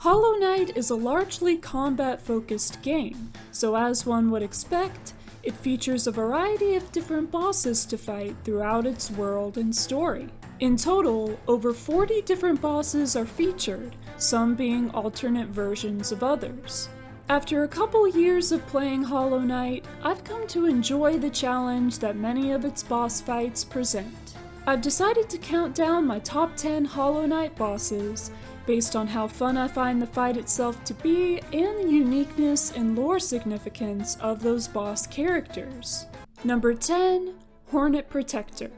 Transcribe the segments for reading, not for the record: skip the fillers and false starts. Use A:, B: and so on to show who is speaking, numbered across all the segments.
A: Hollow Knight is a largely combat-focused game, so as one would expect, it features a variety of different bosses to fight throughout its world and story. In total, over 40 different bosses are featured, some being alternate versions of others. After a couple years of playing Hollow Knight, I've come to enjoy the challenge that many of its boss fights present. I've decided to count down my top 10 Hollow Knight bosses, based on how fun I find the fight itself to be and the uniqueness and lore significance of those boss characters. Number 10, Hornet Protector.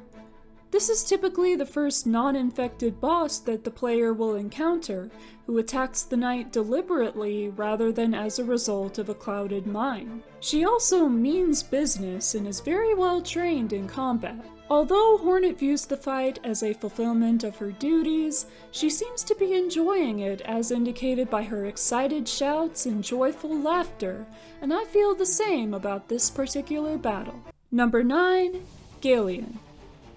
A: This is typically the first non-infected boss that the player will encounter, who attacks the knight deliberately rather than as a result of a clouded mind. She also means business and is very well trained in combat. Although Hornet views the fight as a fulfillment of her duties, she seems to be enjoying it as indicated by her excited shouts and joyful laughter, and I feel the same about this particular battle. Number 9, Galian.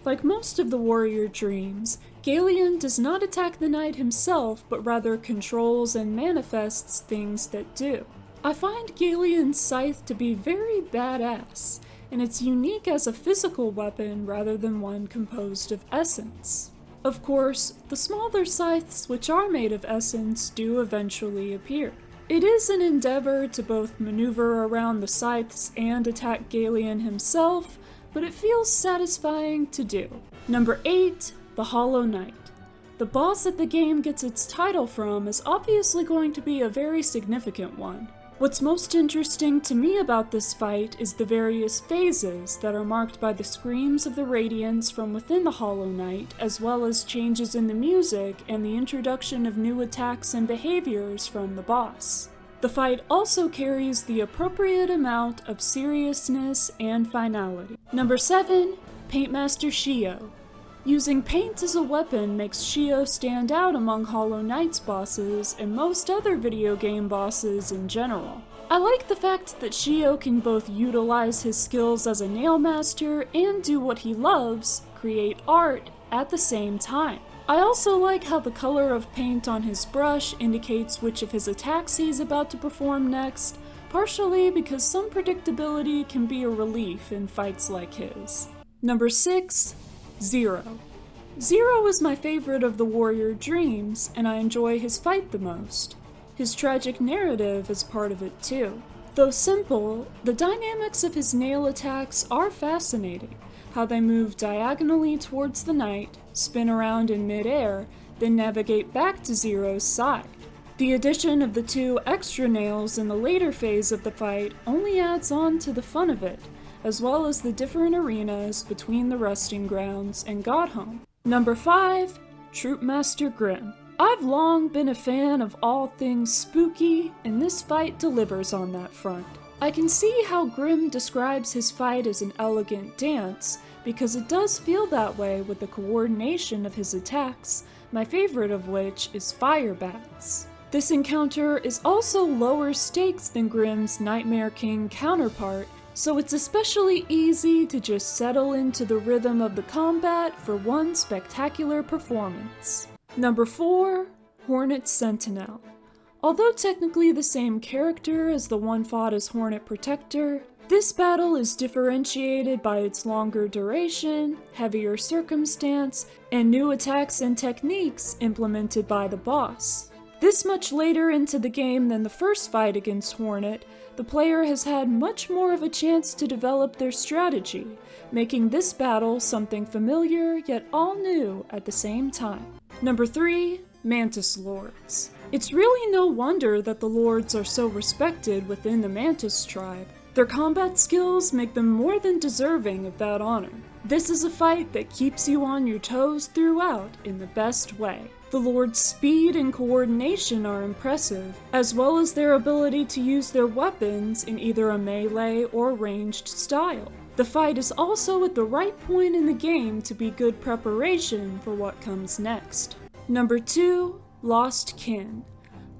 A: Like most of the warrior dreams, Galian does not attack the knight himself, but rather controls and manifests things that do. I find Galian's scythe to be very badass, and it's unique as a physical weapon rather than one composed of essence. Of course, the smaller scythes which are made of essence do eventually appear. It is an endeavor to both maneuver around the scythes and attack Galian himself, but it feels satisfying to do. Number 8, the Hollow Knight. The boss that the game gets its title from is obviously going to be a very significant one. What's most interesting to me about this fight is the various phases that are marked by the screams of the Radiance from within the Hollow Knight, as well as changes in the music and the introduction of new attacks and behaviors from the boss. The fight also carries the appropriate amount of seriousness and finality. Number 7, Paintmaster Shio. Using paint as a weapon makes Shio stand out among Hollow Knight's bosses and most other video game bosses in general. I like the fact that Shio can both utilize his skills as a nail master and do what he loves, create art, at the same time. I also like how the color of paint on his brush indicates which of his attacks he's about to perform next, partially because some predictability can be a relief in fights like his. Number 6, Zero. Zero is my favorite of the warrior dreams, and I enjoy his fight the most. His tragic narrative is part of it too. Though simple, the dynamics of his nail attacks are fascinating. How they move diagonally towards the knight, spin around in mid-air, then navigate back to Zero's side. The addition of the 2 extra nails in the later phase of the fight only adds on to the fun of it, as well as the different arenas between the resting grounds and Godhome. Number 5, Troopmaster Grin. I've long been a fan of all things spooky, and this fight delivers on that front. I can see how Grimm describes his fight as an elegant dance, because it does feel that way with the coordination of his attacks, my favorite of which is fire bats. This encounter is also lower stakes than Grimm's Nightmare King counterpart, so it's especially easy to just settle into the rhythm of the combat for one spectacular performance. Number 4, Hornet Sentinel. Although technically the same character as the one fought as Hornet Protector, this battle is differentiated by its longer duration, heavier circumstance, and new attacks and techniques implemented by the boss. This much later into the game than the first fight against Hornet, the player has had much more of a chance to develop their strategy, making this battle something familiar yet all new at the same time. Number 3, Mantis Lords. It's really no wonder that the Lords are so respected within the Mantis tribe. Their combat skills make them more than deserving of that honor. This is a fight that keeps you on your toes throughout in the best way. The Lord's speed and coordination are impressive, as well as their ability to use their weapons in either a melee or ranged style. The fight is also at the right point in the game to be good preparation for what comes next. Number 2, Lost Kin.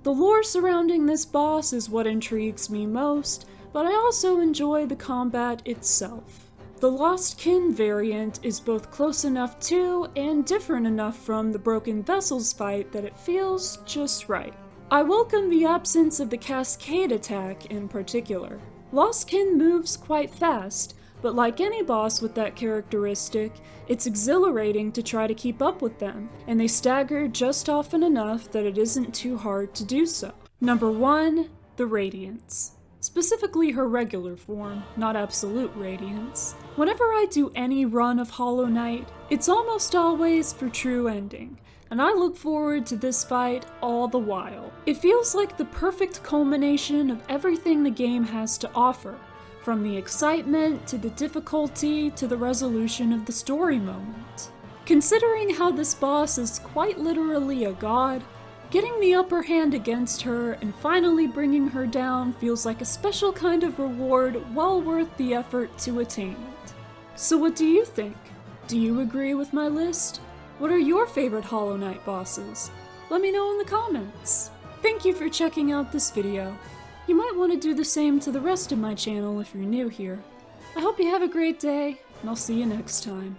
A: The lore surrounding this boss is what intrigues me most, but I also enjoy the combat itself. The Lost Kin variant is both close enough to and different enough from the Broken Vessels fight that it feels just right. I welcome the absence of the cascade attack in particular. Lost Kin moves quite fast, but like any boss with that characteristic, it's exhilarating to try to keep up with them, and they stagger just often enough that it isn't too hard to do so. Number 1, the Radiance. Specifically her regular form, not absolute Radiance. Whenever I do any run of Hollow Knight, it's almost always for true ending, and I look forward to this fight all the while. It feels like the perfect culmination of everything the game has to offer, from the excitement to the difficulty to the resolution of the story moment. Considering how this boss is quite literally a god, getting the upper hand against her and finally bringing her down feels like a special kind of reward well worth the effort to attain it. So what do you think? Do you agree with my list? What are your favorite Hollow Knight bosses? Let me know in the comments. Thank you for checking out this video. You might want to do the same to the rest of my channel if you're new here. I hope you have a great day, and I'll see you next time.